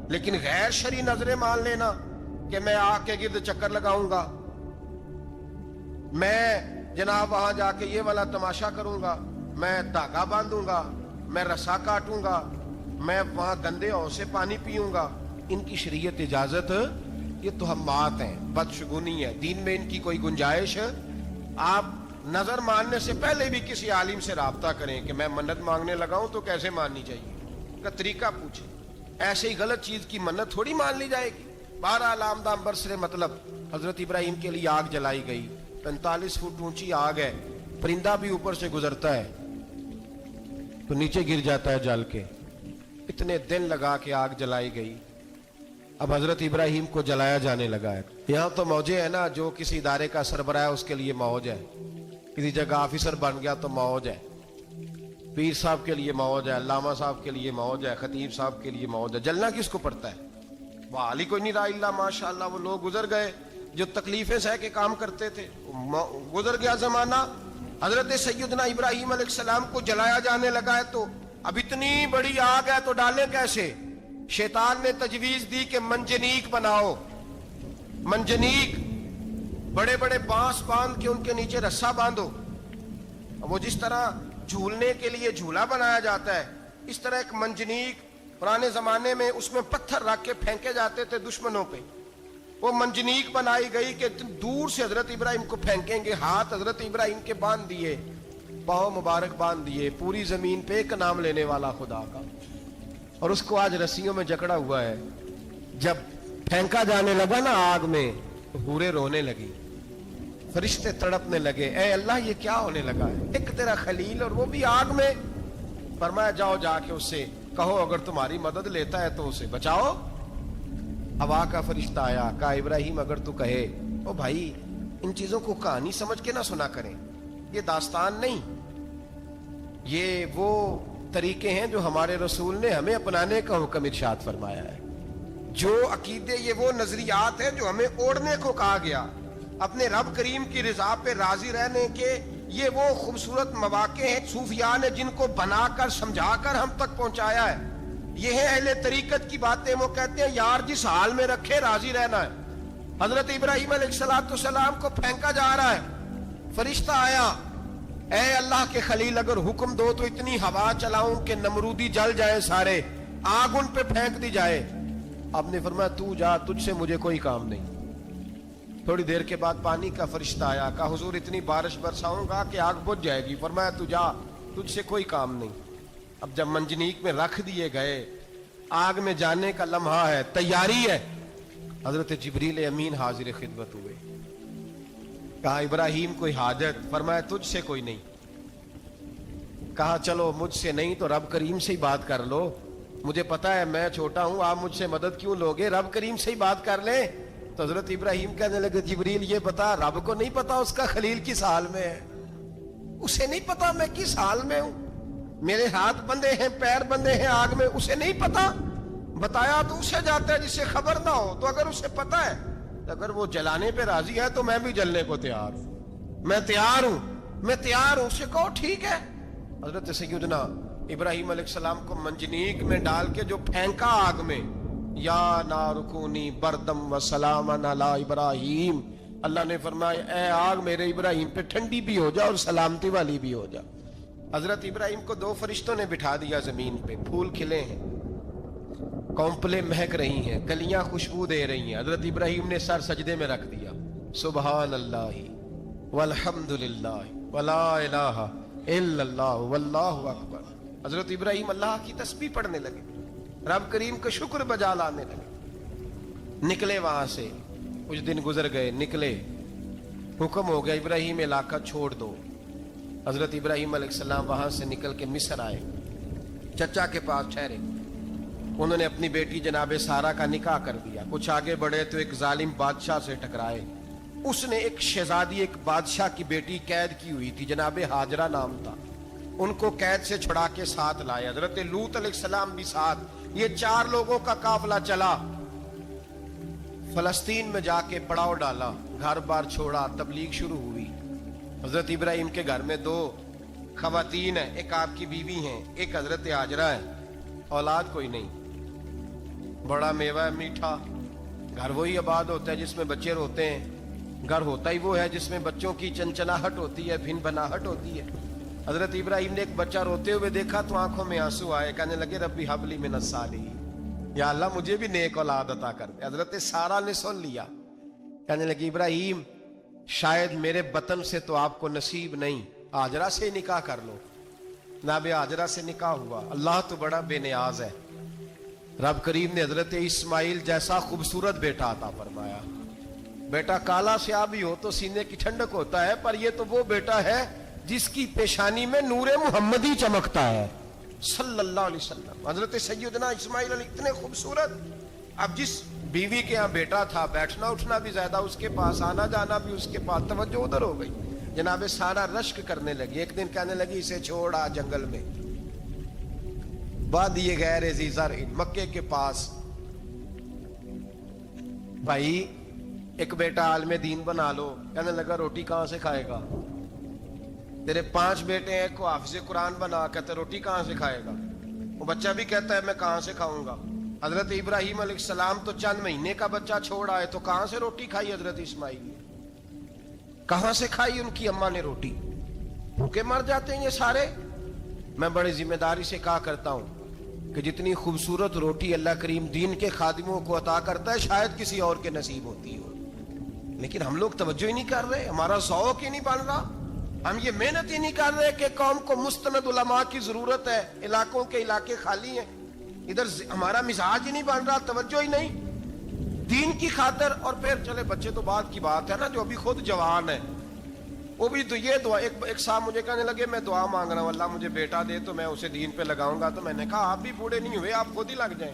لیکن غیر شرعی نظریں مان لینا کہ میں آ کے گرد چکر لگاؤں گا, میں جناب وہاں جا کے یہ والا تماشا کروں گا, میں دھاگا باندھوں گا, میں رسا کاٹوں گا, میں وہاں گندے ہو سے پانی پیوں گا, ان کی شریعت اجازت, یہ تہمات ہیں, بدشگونی ہے. دین میں ان کی کوئی گنجائش. آپ نظر ماننے سے پہلے بھی کسی عالم سے رابطہ کریں کہ میں منت مانگنے لگا ہوں تو کیسے ماننی چاہیے کا طریقہ پوچھیں. ایسے ہی غلط چیز کی منت تھوڑی مان لی جائے گی. 12 آمدام برسرے مطلب حضرت ابراہیم کے لیے آگ جلائی گئی. 45 فٹ اونچی آگ ہے, پرندہ بھی اوپر سے گزرتا ہے تو نیچے گر جاتا ہے جل کے. اتنے دن لگا کے آگ جلائی گئی. اب حضرت ابراہیم کو جلایا جانے لگا ہے. یہاں تو موجیں ہیں نا, جو کسی ادارے کا سربراہ ہے اس کے لیے موج ہے, کسی جگہ آفیسر بن گیا تو موج ہے. پیر صاحب کے لیے موج ہے, علامہ صاحب کے لیے موج ہے, خطیب صاحب کے لیے موج ہے, جلنا کس کو پڑتا ہے؟ بحالی کوئی نہیں رہا اللہ ماشاءاللہ. وہ لوگ گزر گئے جو تکلیفیں سہ کے کام کرتے تھے, گزر گیا زمانہ. حضرت سیدنا ابراہیم علیہ السلام کو جلایا جانے لگا ہے تو اب اتنی بڑی آگ ہے تو ڈالیں کیسے؟ شیطان نے تجویز دی کہ منجنیق بناؤ, منجنیق, بڑے بڑے بانس باندھ کے ان کے نیچے رسا باندھو. وہ جس طرح جھولنے کے لیے جھولا بنایا جاتا ہے, اس طرح ایک منجنیق پرانے زمانے میں اس میں پتھر رکھ کے پھینکے جاتے تھے دشمنوں پہ. وہ منجنیق بنائی گئی کہ دور سے حضرت ابراہیم کو پھینکیں گے. ہاتھ حضرت ابراہیم کے باندھ دیے, پاؤں مبارک باندھ دیے, پوری زمین پہ ایک نام لینے والا خدا کا, اور اس کو آج رسیوں میں جکڑا ہوا ہے. جب پھینکا جانے لگا نا آگ میں, حوریں رونے لگی, فرشتے تڑپنے لگے, اے اللہ یہ کیا ہونے لگا ہے؟ ایک تیرا خلیل اور وہ بھی آگ میں. فرمایا جاؤ جا کے اس سے کہو اگر تمہاری مدد لیتا ہے تو اسے بچاؤ. ہوا کا فرشتہ آیا, کہا ابراہیم اگر تو کہے. او بھائی ان چیزوں کو کہانی سمجھ کے نہ سنا کریں, یہ داستان نہیں, یہ وہ طریقے ہیں جو ہمارے رسول نے ہمیں اپنانے کا حکم ارشاد فرمایا ہے. جو عقیدے, یہ وہ نظریات ہیں جو ہمیں اوڑھنے کو کہا گیا. اپنے رب کریم کی رضا پہ راضی رہنے کے یہ وہ خوبصورت مواقع ہیں صوفیاء نے جن کو بنا کر سمجھا کر ہم تک پہنچایا ہے. یہ ہے اہل طریقت کی باتیں. وہ کہتے ہیں یار جس حال میں رکھے راضی رہنا ہے. حضرت ابراہیم علیہ السلام کو پھینکا جا رہا ہے, فرشتہ آیا, اے اللہ کے خلیل اگر حکم دو تو اتنی ہوا چلاؤں کہ نمرودی جل جائے سارے, آگ ان پہ پھینک دی جائے. آپ نے فرمایا تو جا, تجھ سے مجھے کوئی کام نہیں. تھوڑی دیر کے بعد پانی کا فرشتہ آیا, کہا حضور اتنی بارش برساؤں گا کہ آگ بجھ جائے گی. فرمایا تو جا, تجھ سے کوئی کام نہیں. اب جب منجنیق میں رکھ دیے گئے, آگ میں جانے کا لمحہ ہے, تیاری ہے, حضرت جبریل امین حاضر خدمت ہوئے. کہا ابراہیم کوئی حاجت؟ فرمایا تجھ سے کوئی نہیں. کہا چلو مجھ سے نہیں تو رب کریم سے ہی بات کر لو, مجھے پتا ہے میں چھوٹا ہوں, آپ مجھ سے مدد کیوں لوگے, رب کریم سے ہی بات کر لیں. تو حضرت ابراہیم کہنے لگے جبریل یہ بتا, رب کو نہیں پتا اس کا خلیل کس حال میں ہے, اسے نہیں پتا میں کس حال میں ہوں, میرے ہاتھ بندے ہیں, پیر بندے ہیں آگ میں, اسے نہیں پتا. بتایا تو اسے جاتا ہے جس سے خبر نہ ہو. تو اگر اسے پتا ہے, اگر وہ جلانے پہ راضی ہے تو میں بھی جلنے کو تیار ہوں, میں تیار ہوں, میں تیار ہوں. اسے کہو ٹھیک ہے. حضرت سیدنا ابراہیم علیہ السلام کو منجنیق میں ڈال کے جو پھینکا آگ میں, یا نارکونی بردم و سلامن علی ابراہیم, اللہ نے فرمایا اے آگ میرے ابراہیم پہ ٹھنڈی بھی ہو جا اور سلامتی والی بھی ہو جا. حضرت ابراہیم کو دو فرشتوں نے بٹھا دیا زمین پہ, پھول کھلے ہیں, کونپلیں مہک رہی ہیں, کلیاں خوشبو دے رہی ہیں. حضرت ابراہیم نے سر سجدے میں رکھ دیا, سبحان اللہ والحمد للہ ولا الہ الا اللہ واللہ اکبر. حضرت ابراہیم اللہ کی تسبیح پڑھنے لگے, رب کریم کا شکر بجا لانے لگے. نکلے وہاں سے, کچھ دن گزر گئے, نکلے, حکم ہو گیا ابراہیم علاقہ چھوڑ دو. حضرت ابراہیم علیہ السلام وہاں سے نکل کے مصر آئے, چچا کے پاس ٹھہرے. انہوں نے اپنی بیٹی جناب سارہ کا نکاح کر دیا. کچھ آگے بڑھے تو ایک ظالم بادشاہ سے ٹکرائے. اس نے ایک شہزادی, ایک بادشاہ کی بیٹی قید کی ہوئی تھی, جناب ہاجرہ نام تھا, ان کو قید سے چھڑا کے ساتھ لائے. حضرت لوط علیہ السلام بھی ساتھ. یہ 4 لوگوں کا قافلہ چلا, فلسطین میں جا کے پڑاؤ ڈالا, گھر بار چھوڑا, تبلیغ شروع ہوئی. حضرت ابراہیم کے گھر میں 2 خواتین ہیں, ایک آپ کی بیوی ہیں, ایک حضرت ہاجرہ ہے. اولاد کوئی نہیں, بڑا میوہ ہے میٹھا. گھر وہی آباد ہوتا ہے جس میں بچے روتے ہیں, گھر ہوتا ہی وہ ہے جس میں بچوں کی چنچناہٹ ہوتی ہے, بھن بھناہٹ ہوتی ہے. حضرت ابراہیم نے ایک بچہ روتے ہوئے دیکھا تو آنکھوں میں آنسو آئے, کہنے لگے ربی حب لی من الصالحین, یا اللہ مجھے بھی نیک اولاد عطا کر دے. حضرت سارہ نے سن لیا, کہنے لگی ابراہیم شاید میرے بطن سے تو آپ کو نصیب نہیں, ہاجرہ سے نکاح کر لو. جناب ہاجرہ سے نکاح ہوا. اللہ تو بڑا بے نیاز ہے, رب کریم نے حضرت اسماعیل جیسا خوبصورت بیٹا عطا فرمایا. بیٹا کالا سیاہ بھی ہو تو سینے کی ٹھنڈک ہوتا ہے, پر یہ تو وہ بیٹا ہے جس کی پیشانی میں نور محمدی چمکتا ہے صلی اللہ علیہ وسلم. حضرت سیدنا اسماعیل علیہ اتنے خوبصورت. اب جس بیوی کے ہاں بیٹا تھا, بیٹھنا اٹھنا بھی زیادہ اس کے پاس, آنا جانا بھی اس کے پاس, توجہ ادھر ہو گئی. جناب سارہ رشک کرنے لگی. ایک دن کہنے لگی اسے چھوڑ آ جنگل میں, وادی غیر ذی زرع مکے کے پاس. بھائی ایک بیٹا عالم دین بنا لو, کہنے لگا روٹی کہاں سے کھائے گا. تیرے 5 بیٹے ہیں, کو حافظ قرآن بنا, کہتے روٹی کہاں سے کھائے گا. وہ بچہ بھی کہتا ہے میں کہاں سے کھاؤں گا. حضرت ابراہیم علیہ السلام تو چند مہینے کا بچہ چھوڑ آئے, تو کہاں سے روٹی کھائی حضرت اسماعیل نے, کہاں سے کھائی ان کی اماں نے روٹی. بھوکے مر جاتے ہیں یہ سارے. میں بڑی ذمہ داری سے کہا کرتا ہوں کہ جتنی خوبصورت روٹی اللہ کریم دین کے خادموں کو عطا کرتا ہے شاید کسی اور کے نصیب ہوتی ہو, لیکن ہم لوگ توجہ ہی نہیں کر رہے, ہمارا ذوق ہی نہیں بن رہا, ہم یہ محنت ہی نہیں کر رہے کہ قوم کو مستند علماء کی ضرورت ہے, علاقوں کے علاقے خالی ہیں, ادھر ہمارا مزاج ہی نہیں بن رہا, توجہ ہی نہیں دین کی خاطر. اور پھر چلے بچے تو بعد کی بات ہے نا, جو ابھی خود جوان ہے وہ بھی تو یہ دعا, ایک صاحب مجھے کہنے لگے میں دعا مانگ رہا ہوں اللہ مجھے بیٹا دے تو میں اسے دین پہ لگاؤں گا. تو میں نے کہا آپ بھی بوڑھے نہیں ہوئے, آپ خود ہی لگ جائیں,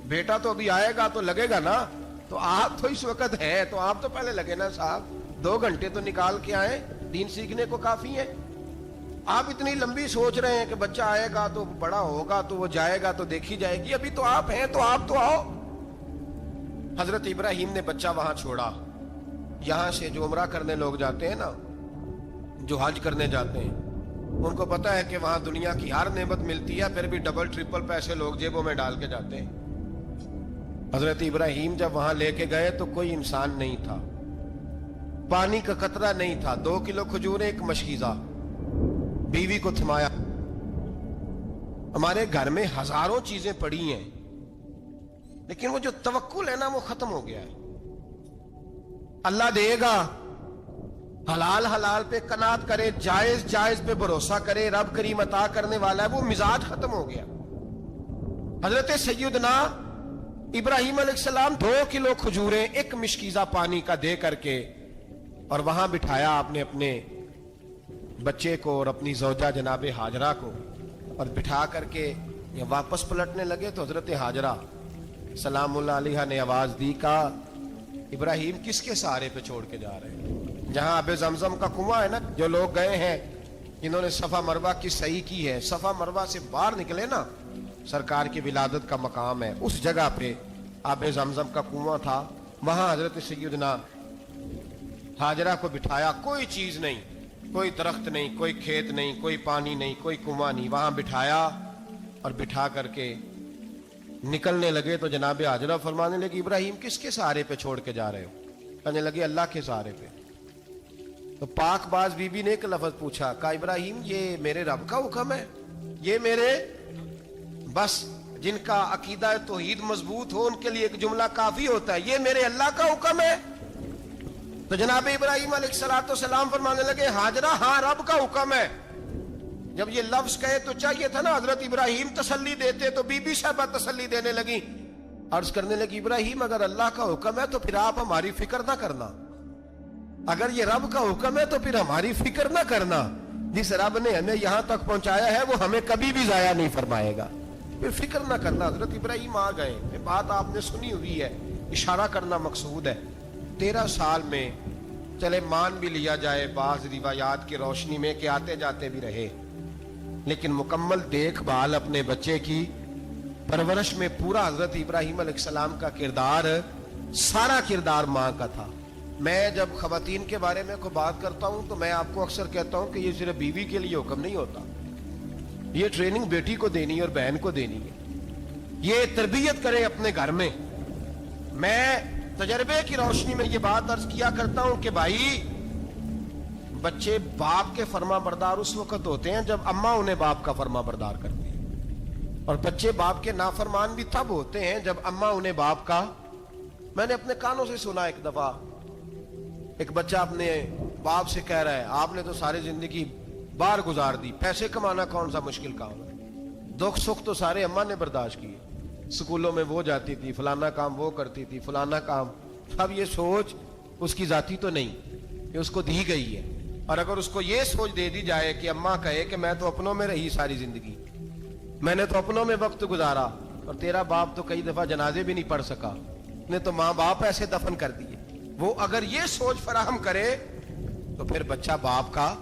بیٹا تو ابھی آئے گا تو لگے گا نا, تو آپ تو اس وقت ہے تو آپ تو پہلے لگے نا صاحب, 2 گھنٹے تو نکال کے آئے, دین سیکھنے کو کافی ہے. آپ اتنی لمبی سوچ رہے ہیں کہ بچہ آئے گا تو بڑا ہوگا تو وہ جائے گا تو دیکھی جائے گی, ابھی تو آپ ہیں تو آپ تو آؤ. حضرت ابراہیم نے بچہ وہاں چھوڑا. یہاں سے جو عمرہ کرنے لوگ جاتے ہیں نا, جو حج کرنے جاتے ہیں, ان کو پتا ہے کہ وہاں دنیا کی ہر نعمت ملتی ہے, پھر بھی ڈبل ٹرپل پیسے لوگ جیبوں میں ڈال کے جاتے ہیں. حضرت ابراہیم جب وہاں لے کے گئے تو کوئی انسان نہیں تھا, پانی کا قطرہ نہیں تھا, 2 کلو کھجوریں, ایک مشکیزہ, بیوی کو تھمایا. ہمارے گھر میں ہزاروں چیزیں پڑی ہیں لیکن وہ جو توکل ہے نا وہ ختم ہو گیا ہے. اللہ دے گا, حلال حلال پہ قناعت کرے, جائز جائز پہ بھروسہ کرے, رب کریم عطا کرنے والا ہے, وہ مزاج ختم ہو گیا. حضرت سیدنا ابراہیم علیہ السلام 2 کلو کھجوریں, ایک مشکیزہ پانی کا دے کر کے, اور وہاں بٹھایا آپ نے اپنے بچے کو اور اپنی زوجہ جناب ہاجرہ کو, اور بٹھا کر کے یہ واپس پلٹنے لگے تو حضرت ہاجرہ سلام اللہ علیہ نے آواز دی, کہا ابراہیم کس کے سہارے پہ چھوڑ کے جا رہے ہیں. جہاں آب زمزم کا کنواں ہے نا, جو لوگ گئے ہیں جنہوں نے صفا مروہ کی صحیح کی ہے, صفا مروہ سے باہر نکلے نا, سرکار کی ولادت کا مقام ہے, اس جگہ پہ آب زمزم کا کنواں تھا. وہاں حضرت سیدنا ہاجرہ کو بٹھایا, کوئی چیز نہیں, کوئی درخت نہیں, کوئی کھیت نہیں, کوئی پانی نہیں, کوئی کنواں نہیں, وہاں بٹھایا اور بٹھا کر کے نکلنے لگے تو جناب ہاجرہ فرمانے لگی ابراہیم کس کے سہارے پہ چھوڑ کے جا رہے ہو. کہنے لگے اللہ کے سہارے پہ. تو پاک باز بی بی نے ایک لفظ پوچھا, کہا ابراہیم یہ میرے رب کا حکم ہے, یہ میرے, بس جن کا عقیدہ توحید مضبوط ہو ان کے لیے ایک جملہ کافی ہوتا ہے, یہ میرے اللہ کا حکم ہے. تو جناب ابراہیم علیہ السلام فرمانے لگے ہاجرہ ہاں رب کا حکم ہے. جب یہ لفظ کہے تو چاہیے تھا نا حضرت ابراہیم تسلی دیتے, تو بی بی صاحبہ تسلی دینے لگی, عرض کرنے لگی ابراہیم اگر اللہ کا حکم ہے تو پھر آپ ہماری فکر نہ کرنا, اگر یہ رب کا حکم ہے تو پھر ہماری فکر نہ کرنا, جس رب نے ہمیں یہاں تک پہنچایا ہے وہ ہمیں کبھی بھی ضائع نہیں فرمائے گا, پھر فکر نہ کرنا. حضرت ابراہیم آ گئے, یہ بات آپ نے سنی ہوئی ہے, اشارہ کرنا مقصود ہے. 13 سال میں چلے مان بھی لیا جائے بعض روایات کی روشنی میں کہ آتے جاتے بھی رہے, لیکن مکمل دیکھ بھال اپنے بچے کی پرورش میں پورا حضرت ابراہیم علیہ السلام کا کردار, سارا کردار ماں کا تھا. میں جب خواتین کے بارے میں کوئی بات کرتا ہوں تو میں آپ کو اکثر کہتا ہوں کہ یہ صرف بیوی کے لیے حکم نہیں ہوتا, یہ ٹریننگ بیٹی کو دینی ہے اور بہن کو دینی ہے, یہ تربیت کرے اپنے گھر میں. میں تجربے کی روشنی میں یہ بات عرض کیا کرتا ہوں کہ بھائی بچے باپ کے فرما بردار اس وقت ہوتے ہیں جب اماں انہیں باپ کا فرما بردار کرتی ہے, اور بچے باپ کے نافرمان بھی تب ہوتے ہیں جب اماں انہیں باپ کا. میں نے اپنے کانوں سے سنا ایک دفعہ ایک بچہ اپنے باپ سے کہہ رہا ہے آپ نے تو ساری زندگی باہر گزار دی, پیسے کمانا کون سا مشکل کام ہے, دکھ سکھ تو سارے اماں نے برداشت کیے, سکولوں میں وہ جاتی تھی, فلانا کام وہ کرتی تھی, فلانا کام. اب یہ سوچ اس کی ذاتی تو نہیں, یہ اس کو دی گئی ہے, اور اگر اس کو یہ سوچ دے دی جائے کہ اماں کہے کہ میں تو اپنوں میں رہی ساری زندگی, میں نے تو اپنوں میں وقت گزارا, اور تیرا باپ تو کئی دفعہ جنازے بھی نہیں پڑھ سکا, نے تو ماں باپ ایسے دفن کر دیے, وہ اگر یہ سوچ فراہم کرے تو پھر بچہ باپ کا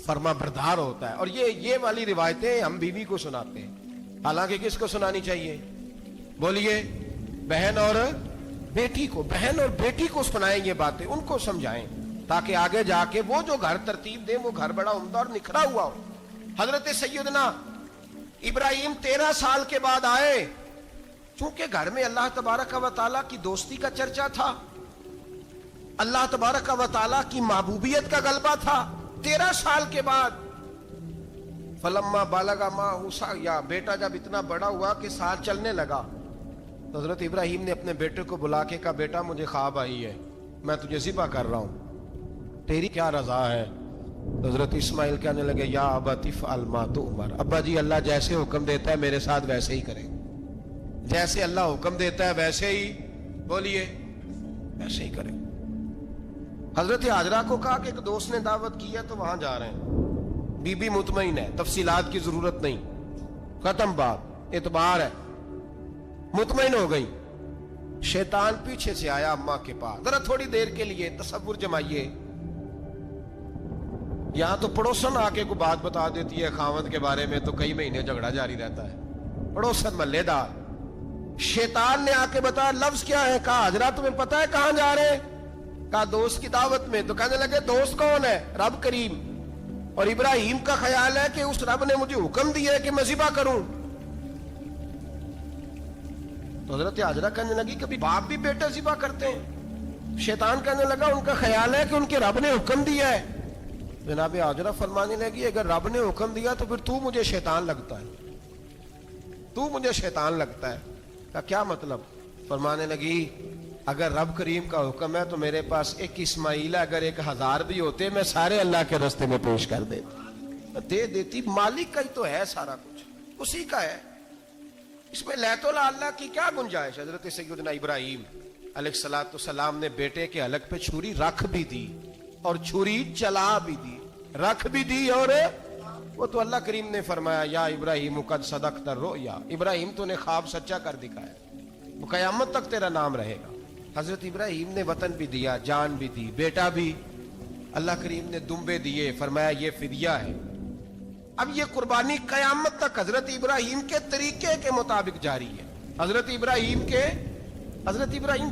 فرما بردار ہوتا ہے. اور یہ والی روایتیں ہم بیوی کو سناتے ہیں حالانکہ کس کو سنانی چاہیے؟ بولیے، بہن اور بیٹی کو. بہن اور بیٹی کو سنائیں یہ باتیں، ان کو سمجھائیں، تاکہ آگے جا کے وہ جو گھر ترتیب دیں وہ گھر بڑا عمدہ اور نکھرا ہوا ہو. حضرت سیدنا ابراہیم 13 سال کے بعد آئے، چونکہ گھر میں اللہ تبارک و تعالیٰ کی دوستی کا چرچا تھا، اللہ تبارک و تعالیٰ کی محبوبیت کا غلبہ تھا. 13 سال کے بعد فلما بالغ معہ سعیا، بیٹا جب اتنا بڑا ہوا کہ ساتھ چلنے لگا، تو حضرت ابراہیم نے اپنے بیٹے کو بلا کے کہا بیٹا مجھے خواب آئی ہے، میں تجھے ذبح کر رہا ہوں، تیری کیا رضا ہے؟ تو حضرت اسماعیل کہنے لگے یا ابت افعل ما تؤمر، ابا جی اللہ جیسے حکم دیتا ہے میرے ساتھ ویسے ہی کریں، جیسے اللہ حکم دیتا ہے ویسے ہی، بولیے ویسے ہی کریں. حضرت حاجرہ کو کہا کہ ایک دوست نے دعوت کی ہے تو وہاں جا رہے ہیں. بی بی مطمئن ہے، تفصیلات کی ضرورت نہیں، ختم بات، اعتبار ہے، مطمئن ہو گئی. شیطان پیچھے سے آیا اماں کے پاس. ذرا تھوڑی دیر کے لیے تصور جمائیے، یہاں تو پڑوسن آ کے کوئی بات بتا دیتی ہے خاوند کے بارے میں تو کئی مہینے جھگڑا جاری رہتا ہے، پڑوسن محلے دار. شیطان نے آ کے بتایا لفظ کیا ہے؟ کہا حاجرہ تمہیں پتا ہے کہاں جا رہے ہیں؟ کہا دوست کی دعوت میں. تو کہنے لگے دوست کون ہے؟ رب کریم. اور ابراہیم کا خیال ہے کہ اس رب نے مجھے حکم دیا ہے کہ میں ذبح کروں. تو حضرت حاجرہ کہنے لگی کبھی باپ بھی بیٹا ذبح کرتے ہیں؟ شیطان کہنے لگا ان کا خیال ہے کہ ان کے رب نے حکم دیا ہے. جناب حاجرہ فرمانے لگی اگر رب نے حکم دیا تو پھر تو مجھے شیطان لگتا ہے، تو مجھے شیطان لگتا ہے. کا کیا مطلب؟ فرمانے لگی اگر رب کریم کا حکم ہے تو میرے پاس ایک اسماعیل ہے، اگر 1000 بھی ہوتے میں سارے اللہ کے راستے میں پیش کر دیتا، دے دیتی. مالک کا ہی تو ہے سارا کچھ، اسی کا ہے، اس میں لیت اللہ کی کیا گنجائش؟ حضرت سیدنا ابراہیم علیہ السلام نے بیٹے کے حلق پہ چھری رکھ بھی دی اور چھری چلا بھی دی، رکھ بھی دی. اور وہ تو اللہ کریم نے فرمایا یا ابراہیم قد صدقت الرؤیا، ابراہیم تو نے خواب سچا کر دکھایا، وہ قیامت تک تیرا نام رہے گا. حضرت ابراہیم نے وطن بھی دیا، جان بھی دی، بیٹا بھی. اللہ کریم نے دمبے دیے، فرمایا یہ فدیہ ہے. اب یہ قربانی قیامت تک حضرت ابراہیم کے طریقے کے مطابق جاری ہے. حضرت ابراہیم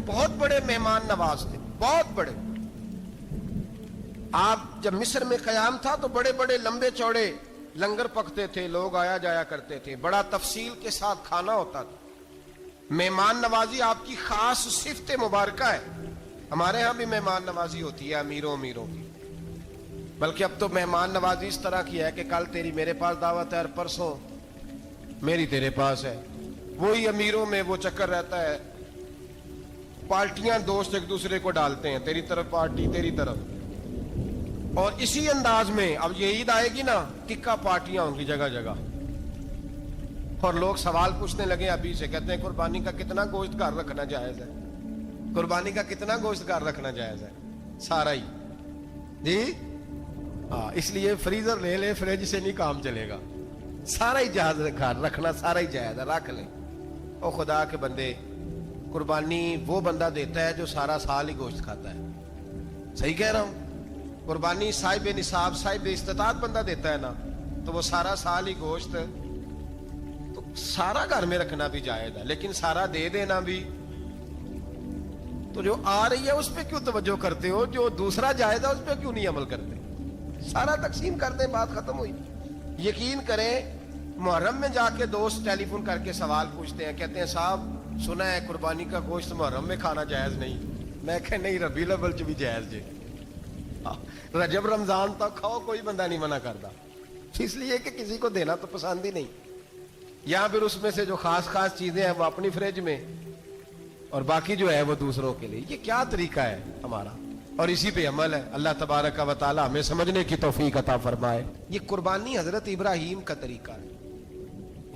بہت بڑے مہمان نواز تھے، بہت بڑے. آپ جب مصر میں قیام تھا تو بڑے بڑے لمبے چوڑے لنگر پکتے تھے، لوگ آیا جایا کرتے تھے، بڑا تفصیل کے ساتھ کھانا ہوتا تھا. مہمان نوازی آپ کی خاص صفت مبارکہ ہے. ہمارے ہاں بھی مہمان نوازی ہوتی ہے امیروں کی، بلکہ اب تو مہمان نوازی اس طرح کی ہے کہ کل تیری میرے پاس دعوت ہے اور پرسوں میری تیرے پاس ہے. وہی امیروں میں وہ چکر رہتا ہے، پارٹیاں دوست ایک دوسرے کو ڈالتے ہیں، تیری طرف پارٹی تیری طرف. اور اسی انداز میں اب یہ عید آئے گی نا، ٹکا پارٹیاں ہوں گی جگہ جگہ. اور لوگ سوال پوچھنے لگے ابھی سے، کہتے ہیں قربانی کا کتنا گوشت گھر رکھنا جائز ہے؟ قربانی کا کتنا گوشت گھر رکھنا جائز ہے؟ سارا ہی جی ہاں، اس لیے فریزر لے لے، فریج سے نہیں کام چلے گا. سارا ہی جہاز گھر رکھنا سارا ہی جائز ہے، رکھ لیں. او خدا کے بندے، قربانی وہ بندہ دیتا ہے جو سارا سال ہی گوشت کھاتا ہے. صحیح کہہ رہا ہوں؟ قربانی صاحب نصاب، صاحب استطاعت بندہ دیتا ہے نا، تو وہ سارا سال ہی گوشت، تو سارا گھر میں رکھنا بھی جائز ہے، لیکن سارا دے دینا بھی. تو جو آ رہی ہے اس پہ کیوں توجہ کرتے ہو؟ جو دوسرا جائز ہے اس پہ کیوں نہیں عمل کرتے؟ سارا تقسیم کر دیں، بات ختم ہوئی. یقین کریں محرم میں جا کے دوست ٹیلی فون کر کے سوال پوچھتے ہیں، کہتے ہیں صاحب سنا ہے قربانی کا گوشت محرم میں کھانا جائز نہیں. میں کہ نہیں، ربیع الاول چ بھی جائز جی، رجب رمضان تک کھاؤ، کوئی بندہ نہیں منع کرتا. اس لیے کہ کسی کو دینا تو پسند ہی نہیں. یا پھر اس میں سے جو خاص چیزیں ہیں وہ اپنی فریج میں، اور باقی جو ہے وہ دوسروں کے لیے. یہ کیا طریقہ ہے ہمارا؟ اور اسی پہ عمل ہے. اللہ تبارک و تعالی ہمیں سمجھنے کی توفیق عطا فرمائے. یہ قربانی حضرت ابراہیم کا طریقہ ہے.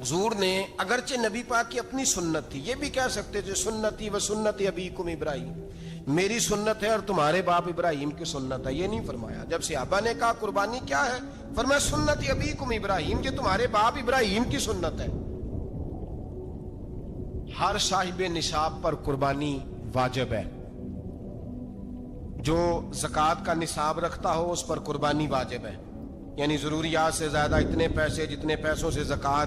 حضور نے اگرچہ نبی پاک کی اپنی سنت تھی، یہ بھی کہہ سکتے تھے سنتی و سنت ابیکم ابراہیم، میری سنت ہے اور تمہارے باپ ابراہیم کی سنت ہے. یہ نہیں فرمایا. جب صحابہ نے کہا قربانی کیا ہے، فرمایا سنت ابیکم ابراہیم، یہ تمہارے باپ ابراہیم کی سنت ہے. ہر صاحب نصاب پر قربانی واجب ہے. جو زکوٰۃ کا نصاب رکھتا ہو اس پر قربانی واجب ہے. یعنی ضروریات سے زیادہ اتنے پیسے، جتنے پیسوں سے زکوٰۃ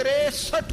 63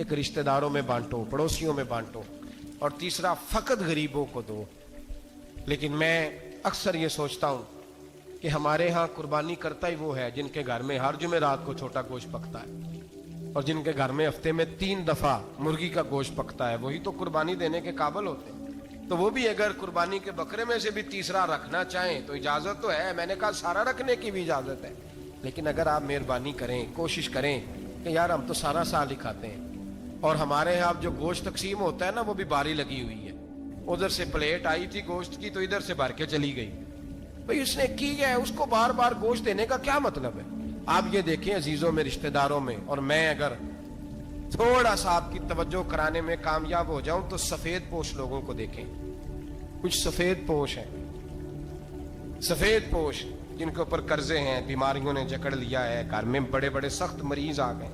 ایک رشتہ داروں میں بانٹو، پڑوسیوں میں بانٹو، اور تیسرا فقط غریبوں کو دو۔ لیکن میں اکثر یہ سوچتا ہوں کہ ہمارے ہاں قربانی کرتا ہی وہ ہے جن کے گھر میں ہر جمعرات کو چھوٹا گوشت پکتا ہے، اور جن کے گھر میں ہفتے میں 3 دفعہ مرغی کا گوشت پکتا ہے، وہی تو قربانی دینے کے قابل ہوتے ہیں۔ تو وہ بھی اگر قربانی کے بکرے میں سے بھی تیسرا رکھنا چاہیں تو اجازت تو ہے، میں نے کہا سارا رکھنے کی بھی اجازت ہے، لیکن اگر آپ مہربانی کریں، کوشش کریں کہ یار ہم تو سارا سال ہی کھاتے ہیں، اور ہمارے یہاں جو گوشت تقسیم ہوتا ہے نا وہ بھی باری لگی ہوئی ہے، ادھر سے پلیٹ آئی تھی گوشت کی تو ادھر سے بھر کے چلی گئی، بھئی اس نے کی ہے، اس کو بار بار گوشت دینے کا کیا مطلب ہے؟ آپ یہ دیکھیں عزیزوں میں، رشتہ داروں میں، اور میں اگر تھوڑا سا آپ کی توجہ کرانے میں کامیاب ہو جاؤں تو سفید پوش لوگوں کو دیکھیں، کچھ سفید پوش ہیں، سفید پوش جن کے اوپر قرضے ہیں، بیماریوں نے جکڑ لیا ہے، گھر میں بڑے بڑے سخت مریض آ گئے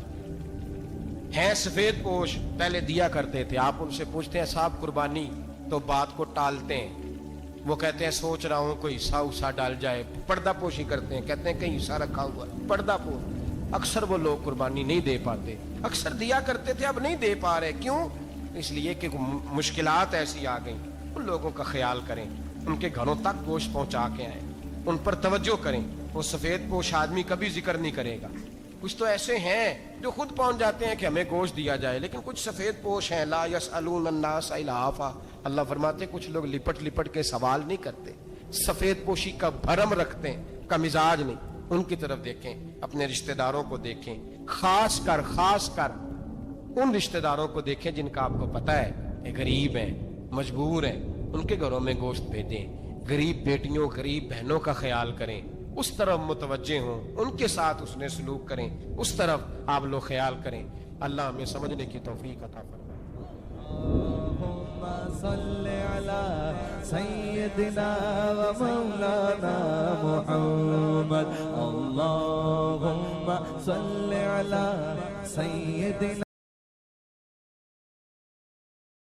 ہیں، سفید پوش پہلے دیا کرتے تھے، آپ ان سے پوچھتے ہیں صاحب قربانی، تو بات کو ٹالتے ہیں، وہ کہتے ہیں سوچ رہا ہوں کوئی حصہ اسا ڈال جائے، پردہ پوشی کرتے ہیں، کہتے ہیں کہیں حصہ رکھا ہوا، پردہ پوش۔ اکثر وہ لوگ قربانی نہیں دے پاتے، اکثر دیا کرتے تھے اب نہیں دے پا رہے، کیوں؟ اس لیے کہ مشکلات ایسی آ گئیں۔ ان لوگوں کا خیال کریں، ان کے گھروں تک گوشت پہنچا کے آئیں، ان پر توجہ کریں۔ وہ سفید پوش آدمی کبھی ذکر نہیں کرے گا، کچھ تو ایسے ہیں جو خود پہنچ جاتے ہیں کہ ہمیں گوشت دیا جائے، لیکن کچھ سفید پوش ہیں لا یسألون الناس الہافا، اللہ فرماتے کچھ لوگ لپٹ لپٹ کے سوال نہیں کرتے، سفید پوشی کا بھرم رکھتے ہیں، کا مزاج نہیں۔ ان کی طرف دیکھیں، اپنے رشتہ داروں کو دیکھیں، خاص کر ان رشتہ داروں کو دیکھیں جن کا آپ کو پتہ ہے کہ غریب ہیں، مجبور ہیں، ان کے گھروں میں گوشت بھیجیں، غریب بیٹیوں، غریب بہنوں کا خیال کریں، اس طرف متوجہ ہوں، ان کے ساتھ اس نے سلوک کریں، اس طرف آپ لوگ خیال کریں۔ اللہ ہمیں سمجھنے کی توفیق عطا فرمائے۔ اللهم صل على سيدنا ومولانا محمد، اللهم صل على سيدنا